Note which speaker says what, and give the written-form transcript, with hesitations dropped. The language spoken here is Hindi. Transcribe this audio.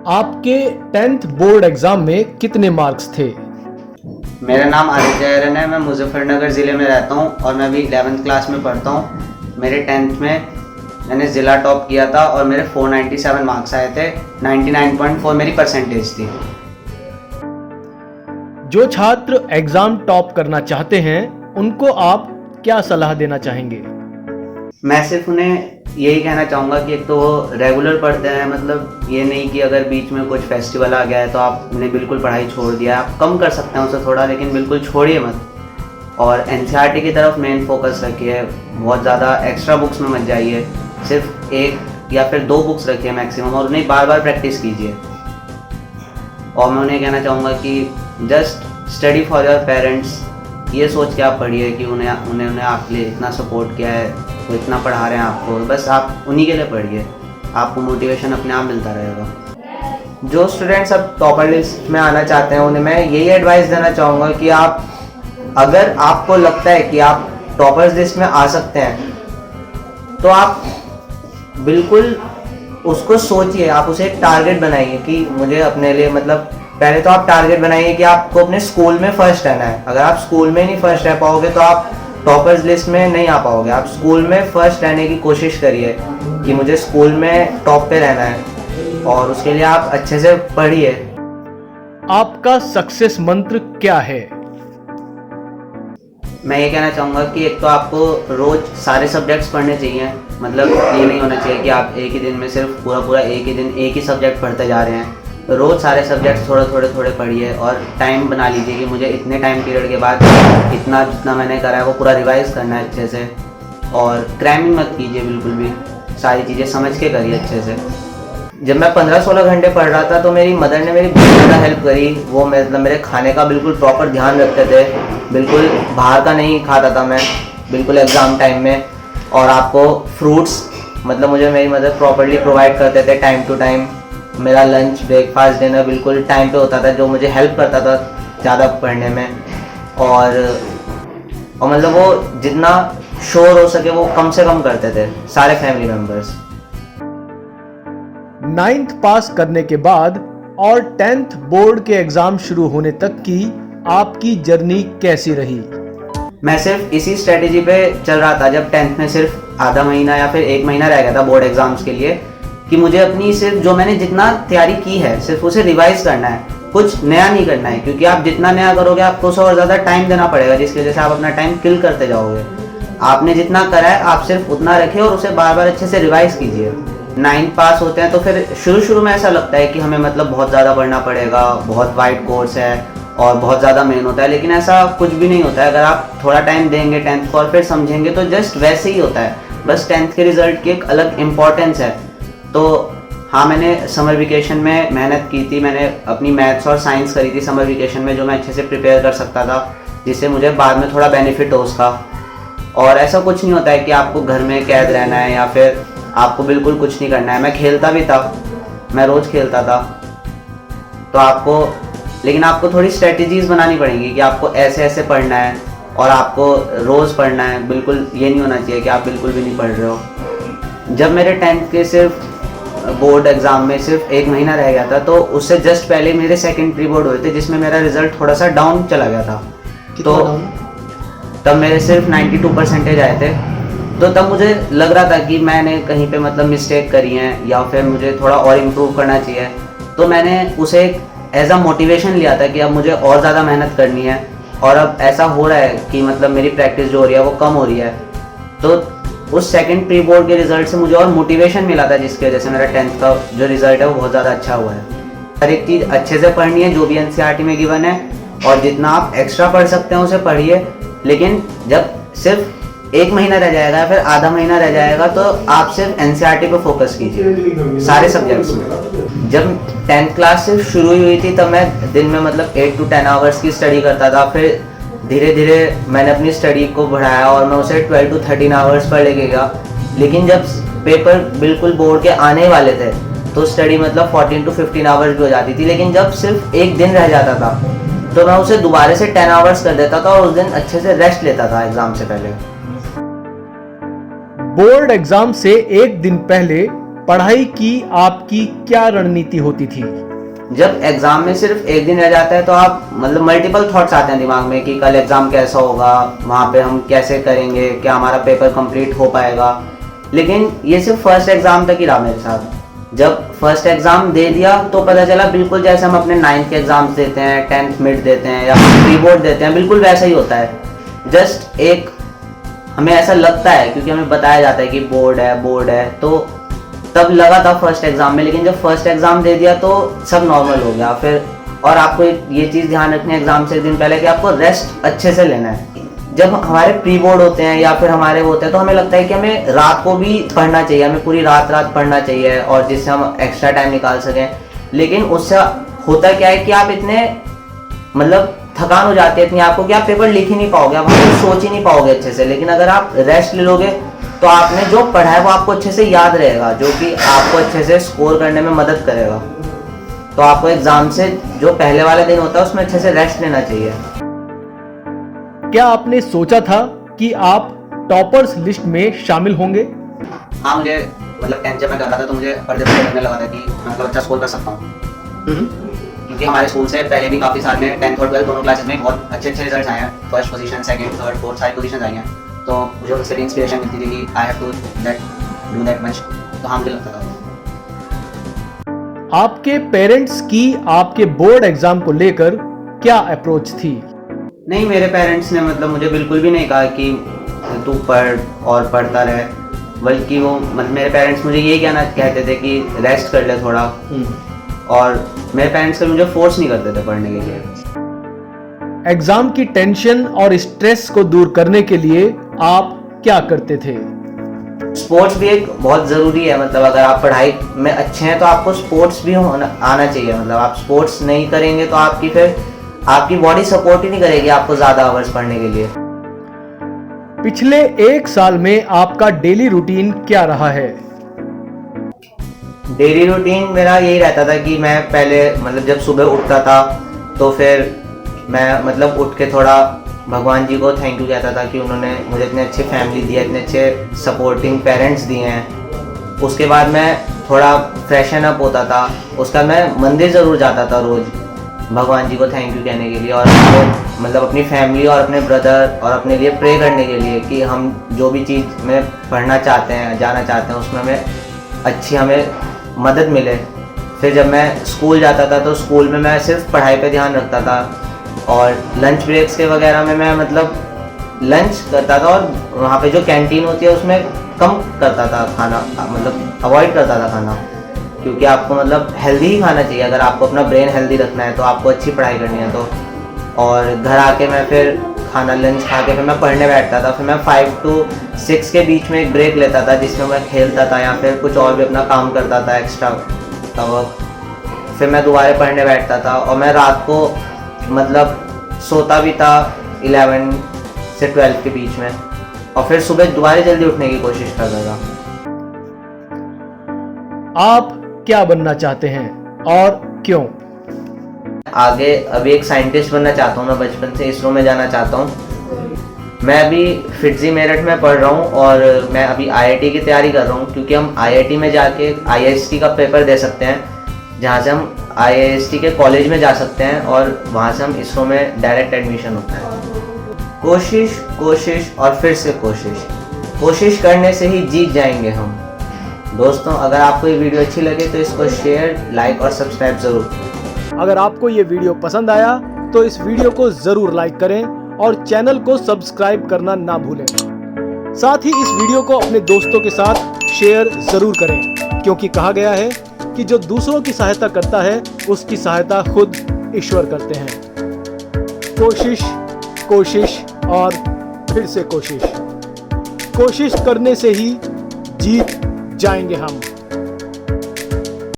Speaker 1: आपके 10th बोर्ड एग्जाम में कितने मार्क्स थे?
Speaker 2: मेरा नाम आदित्य आर्यन है। मैं मुजफ्फरनगर ज़िले में रहता हूँ और मैं अभी 11th क्लास में पढ़ता हूँ। मेरे 10th में मैंने ज़िला टॉप किया था और मेरे 497 मार्क्स आए थे। 99.4 मेरी परसेंटेज थी।
Speaker 1: जो छात्र एग्जाम टॉप करना चाहते हैं उनको आप क्या सलाह देना चाहेंगे?
Speaker 2: मैं सिर्फ उन्हें यही कहना चाहूँगा कि एक तो वो रेगुलर पढ़ते हैं, मतलब ये नहीं कि अगर बीच में कुछ फेस्टिवल आ गया है तो आपने बिल्कुल पढ़ाई छोड़ दिया। आप कम कर सकते हैं उसे थोड़ा, लेकिन बिल्कुल छोड़िए मत। और एनसीईआरटी की तरफ मेन फोकस रखिए। बहुत ज़्यादा एक्स्ट्रा बुक्स में मत जाइए। सिर्फ एक या फिर 2 बुक्स रखिए मैक्सिमम और उन्हें बार बार प्रैक्टिस कीजिए। और मैं उन्हें कहना चाहूँगा कि just study for your parents. ये सोच के आप पढ़िए कि उन्हें आपके लिए इतना सपोर्ट किया है, वो इतना पढ़ा रहे हैं आपको, बस आप उन्हीं के लिए पढ़िए। आपको मोटिवेशन अपने आप मिलता रहेगा। जो स्टूडेंट्स अब टॉपर लिस्ट में आना चाहते हैं उन्हें मैं यही एडवाइस देना चाहूँगा कि आप, अगर आपको लगता है कि आप टॉपर्स लिस्ट में आ सकते हैं तो आप बिल्कुल उसको सोचिए। आप उसे एक टारगेट बनाइए कि मुझे अपने लिए, मतलब पहले तो आप टारगेट बनाइए कि आपको अपने स्कूल में फर्स्ट रहना है। अगर आप स्कूल में नहीं फर्स्ट रह पाओगे तो आप टॉपर्स लिस्ट में नहीं आ पाओगे। आप स्कूल में फर्स्ट रहने की कोशिश करिए कि मुझे स्कूल में टॉप पे रहना है, और उसके लिए आप अच्छे से पढ़िए।
Speaker 1: आपका सक्सेस मंत्र क्या है?
Speaker 2: मैं ये कहना चाहूँगा कि एक तो आपको रोज़ सारे सब्जेक्ट्स पढ़ने चाहिए। मतलब ये नहीं होना चाहिए कि आप एक ही दिन में सिर्फ पूरा एक ही दिन एक ही सब्जेक्ट पढ़ते जा रहे हैं। रोज़ सारे सब्जेक्ट्स थोड़े पढ़िए और टाइम बना लीजिए कि मुझे इतने टाइम पीरियड के बाद इतना जितना मैंने करा है वो पूरा रिवाइज़ करना है अच्छे से। और क्रैमिंग मत कीजिए बिल्कुल भी, सारी चीज़ें समझ के करिए अच्छे से। जब मैं 15-16 घंटे पढ़ रहा था तो मेरी मदर ने मेरी बहुत ज़्यादा हेल्प करी। वो मतलब मेरे खाने का बिल्कुल प्रॉपर ध्यान रखते थे। बिल्कुल बाहर का नहीं खाता था मैं, बिल्कुल एग्ज़ाम टाइम में। और आपको फ्रूट्स, मतलब मुझे मेरी मदर प्रॉपरली प्रोवाइड करते थे टाइम टू टाइम। मेरा लंच, ब्रेकफास्ट, डिनर बिल्कुल टाइम पे होता था, जो मुझे हेल्प करता था ज़्यादा पढ़ने में। और मतलब वो जितना श्योर हो सके वो कम से कम करते थे सारे फैमिली मेम्बर्स।
Speaker 1: 9th पास करने के बाद और 10th बोर्ड के एग्जाम शुरू होने तक की आपकी जर्नी कैसी रही?
Speaker 2: मैं सिर्फ इसी स्ट्रेटेजी पे चल रहा था जब 10th में सिर्फ आधा महीना या फिर 1 महीना रह गया था बोर्ड एग्जाम्स के लिए, कि मुझे अपनी सिर्फ जो मैंने जितना तैयारी की है सिर्फ उसे रिवाइज करना है, कुछ नया नहीं करना है। क्योंकि आप जितना नया करोगे आपको उसे और ज़्यादा टाइम देना पड़ेगा, जिसकी वजह से आप अपना टाइम किल करते जाओगे। आपने जितना करा है आप सिर्फ उतना रखिए और उसे बार बार अच्छे से रिवाइज कीजिए। 9th पास होते हैं तो फिर शुरू में ऐसा लगता है कि हमें मतलब बहुत ज़्यादा पढ़ना पड़ेगा, बहुत वाइड कोर्स है और बहुत ज़्यादा मेन होता है, लेकिन ऐसा कुछ भी नहीं होता है। अगर आप थोड़ा टाइम देंगे 10th को और फिर समझेंगे तो जस्ट वैसे ही होता है। बस 10th के रिजल्ट की एक अलग इम्पॉर्टेंस है। तो हाँ, मैंने समर वेकेशन में मेहनत की थी। मैंने अपनी मैथ्स और साइंस करी थी समर वेकेशन में, जो मैं अच्छे से प्रिपेयर कर सकता था, जिससे मुझे बाद में थोड़ा बेनिफिट हो उसका। और ऐसा कुछ नहीं होता है कि आपको घर में कैद रहना है या फिर आपको बिल्कुल कुछ नहीं करना है। मैं खेलता भी था, मैं रोज़ खेलता था। तो लेकिन आपको थोड़ी स्ट्रेटजीज बनानी पड़ेंगी कि आपको ऐसे ऐसे पढ़ना है और आपको रोज़ पढ़ना है। बिल्कुल ये नहीं होना चाहिए कि आप बिल्कुल भी नहीं पढ़ रहे हो। जब मेरे 10th के सिर्फ बोर्ड एग्ज़ाम में सिर्फ 1 महीना रह गया था तो उससे जस्ट पहले मेरे सेकंड प्री बोर्ड हुए थे, जिसमें मेरा रिज़ल्ट थोड़ा सा डाउन चला गया था। तो तब मेरे सिर्फ 92 परसेंटेज आए थे। तो तब मुझे लग रहा था कि मैंने कहीं पे मतलब मिस्टेक करी है या फिर मुझे थोड़ा और इम्प्रूव करना चाहिए। तो मैंने उसे एज अ मोटिवेशन लिया था कि अब मुझे और ज़्यादा मेहनत करनी है। और अब ऐसा हो रहा है कि मतलब मेरी प्रैक्टिस जो हो रही है वो कम हो रही है। तो उस सेकंड प्री बोर्ड के रिजल्ट से मुझे और मोटिवेशन मिला था, जिसकी वजह से मेरा 10th का जो रिजल्ट है वो बहुत ज़्यादा अच्छा हुआ है। हर एक चीज़ अच्छे से पढ़नी है जो भी एनसीईआरटी में गिवन है, और जितना आप एक्स्ट्रा पढ़ सकते हैं उसे पढ़िए। लेकिन जब सिर्फ 1 महीना रह जाएगा या फिर आधा महीना रह जाएगा तो आप सिर्फ एनसीईआरटी पे फोकस कीजिए सारे सब्जेक्ट्स में। जब 10th क्लास सिर्फ शुरू हुई थी तब मैं दिन में मतलब 8 to 10 आवर्स की स्टडी करता था। फिर धीरे धीरे मैंने अपनी स्टडी को बढ़ाया और मैं उसे 12 to 13 आवर्स पर लेके गया। लेकिन जब पेपर बिल्कुल बोर्ड के आने वाले थे तो स्टडी मतलब 14 to 15 आवर्स भी हो जाती थी। लेकिन जब सिर्फ एक दिन रह जाता था तो मैं उसे दोबारा से 10 आवर्स कर देता था और उस दिन अच्छे से रेस्ट लेता था एग्जाम से पहले।
Speaker 1: बोर्ड एग्जाम से एक दिन पहले पढ़ाई की आपकी क्या रणनीति होती थी?
Speaker 2: जब एग्जाम में सिर्फ एक दिन रह जाता है तो आप मतलब मल्टीपल थॉट्स आते हैं दिमाग में कि कल एग्जाम कैसा होगा, वहाँ पे हम कैसे करेंगे, क्या हमारा पेपर कंप्लीट हो पाएगा। लेकिन ये सिर्फ फर्स्ट एग्जाम तक ही रहा मेरे साथ। जब फर्स्ट एग्जाम दे दिया तो पता चला बिल्कुल जैसे हम अपने 9th के एग्जाम्स देते हैं, 10th मिड देते हैं या प्री बोर्ड देते हैं, बिल्कुल वैसा ही होता है। जस्ट एक हमें ऐसा लगता है क्योंकि हमें बताया जाता है कि बोर्ड है, तो तब लगा था फर्स्ट एग्जाम में। लेकिन जब फर्स्ट एग्जाम दे दिया तो सब नॉर्मल हो गया फिर। और आपको ये चीज़ ध्यान रखनी है एग्जाम से एक दिन पहले कि आपको रेस्ट अच्छे से लेना है। जब हमारे प्री बोर्ड होते हैं या फिर हमारे होते हैं तो हमें लगता है कि हमें रात को भी पढ़ना चाहिए, हमें पूरी रात पढ़ना चाहिए और जिससे हम एक्स्ट्रा टाइम निकाल सकें। लेकिन उससे होता क्या है कि आप इतने मतलब थकान हो जाती है इतनी आपको कि आप पेपर लिख ही नहीं पाओगे, आप सोच ही नहीं पाओगे अच्छे से। लेकिन अगर आप रेस्ट ले लोगे तो आपने जो पढ़ा है वो आपको अच्छे से याद रहेगा, जो कि आपको अच्छे से स्कोर करने में मदद करेगा। तो आपको एग्जाम से जो पहले वाला दिन होता है उसमें अच्छे से रेस्ट लेना चाहिए।
Speaker 1: क्या आपने सोचा था कि आप टॉपर्स लिस्ट में शामिल होंगे?
Speaker 2: हाँ, मुझे मतलब 10th जब मैं कर रहा था तो मुझे पर्दे पर्दे लगने लगा था कि मैं मतलब अच्छा स्कोर कर सकता हूँ। क्योंकि हमारे स्कूल से पहले भी काफ़ी साल में 10th और 12th दोनों क्लासेस में बहुत अच्छे रिजल्ट आए हैं। First position, second, third, fourth सारी पोजीशन आई हैं। तो मुझे उनसे भी इंस्पिरेशन मिलती थी कि I have to do that much. तो हाँ, मुझे लगता था।
Speaker 1: आपके पेरेंट्स की आपके बोर्ड एग्जाम को लेकर क्या अप्रोच थी?
Speaker 2: नहीं, मेरे पेरेंट्स ने मतलब मुझे बिल्कुल भी नहीं कहा कि तू पढ़ और पढ़ता रहे, बल्कि वो मतलब मेरे पेरेंट्स मुझे यही कहते थे कि रेस्ट कर ले थोड़ा। और मेरे पेरेंट्स कभी मुझे फोर्स नहीं करते थे पढ़ने के लिए।
Speaker 1: एग्जाम की टेंशन और स्ट्रेस को दूर करने के लिए आप क्या करते थे?
Speaker 2: स्पोर्ट्स भी एक बहुत ज़रूरी है। मतलब अगर आप पढ़ाई में अच्छे हैं तो आपको स्पोर्ट्स भी आना चाहिए। मतलब आप स्पोर्ट्स नहीं करेंगे तो आपकी बॉडी सपोर्ट ही नहीं करेगी आपको ज़्यादा आवर्स पढ़ने के लिए।
Speaker 1: पिछले 1 साल में आपका डेली रूटीन क्या रहा है?
Speaker 2: डेली रूटीन मेरा यही रहता था कि मैं पहले मतलब जब सुबह उठता था तो फिर मैं मतलब उठ के थोड़ा भगवान जी को थैंक यू कहता था कि उन्होंने मुझे इतनी अच्छी फैमिली दी है, इतने अच्छे सपोर्टिंग पेरेंट्स दिए हैं। उसके बाद मैं थोड़ा फ्रेशन अप होता था, उसका मैं मंदिर ज़रूर जाता था रोज़ भगवान जी को थैंक यू कहने के लिए और मतलब अपनी फैमिली और अपने ब्रदर और अपने लिए प्रे करने के लिए कि हम जो भी चीज़ में पढ़ना चाहते हैं, जाना चाहते हैं, उसमें हमें मदद मिले। फिर जब मैं स्कूल जाता था तो स्कूल में मैं सिर्फ पढ़ाई पे ध्यान रखता था और लंच ब्रेक्स के वगैरह में मैं मतलब लंच करता था और वहाँ पे जो कैंटीन होती है उसमें कम करता था खाना, मतलब अवॉइड करता था खाना। क्योंकि आपको मतलब हेल्दी ही खाना चाहिए। अगर आपको अपना ब्रेन हेल्दी रखना है तो आपको अच्छी पढ़ाई करनी है तो। और घर आके मैं फिर खाना लंच खा के फिर मैं पढ़ने बैठता था। फिर मैं 5 to 6 के बीच में एक ब्रेक लेता था जिसमें मैं खेलता था या फिर कुछ और भी अपना काम करता था एक्स्ट्रा का वर्क। फिर मैं दोबारा पढ़ने बैठता था और मैं रात को मतलब सोता भी था 11 से 12 के बीच में और फिर सुबह दोबारा जल्दी उठने की कोशिश करता था।
Speaker 1: आप क्या बनना चाहते हैं और क्यों?
Speaker 2: आगे अभी एक साइंटिस्ट बनना चाहता हूँ। मैं बचपन से इसरो में जाना चाहता हूँ। मैं अभी फिटजी मेरठ में पढ़ रहा हूँ और मैं अभी आईआईटी की तैयारी कर रहा हूँ क्योंकि हम आईआईटी में जाके आईआईएसटी का पेपर दे सकते हैं, जहाँ से हम आईआईएसटी के कॉलेज में जा सकते हैं और वहाँ से हम इसरो में डायरेक्ट एडमिशन होता है। कोशिश और फिर से कोशिश करने से ही जीत जाएंगे हम। दोस्तों, अगर आपको ये वीडियो अच्छी लगे तो इसको शेयर, लाइक और सब्सक्राइब ज़रूर करें।
Speaker 1: अगर आपको ये वीडियो पसंद आया तो इस वीडियो को ज़रूर लाइक करें और चैनल को सब्सक्राइब करना ना भूलें। साथ ही इस वीडियो को अपने दोस्तों के साथ शेयर ज़रूर करें, क्योंकि कहा गया है कि जो दूसरों की सहायता करता है उसकी सहायता खुद ईश्वर करते हैं। कोशिश और फिर से कोशिश करने से ही जीत जाएंगे हम।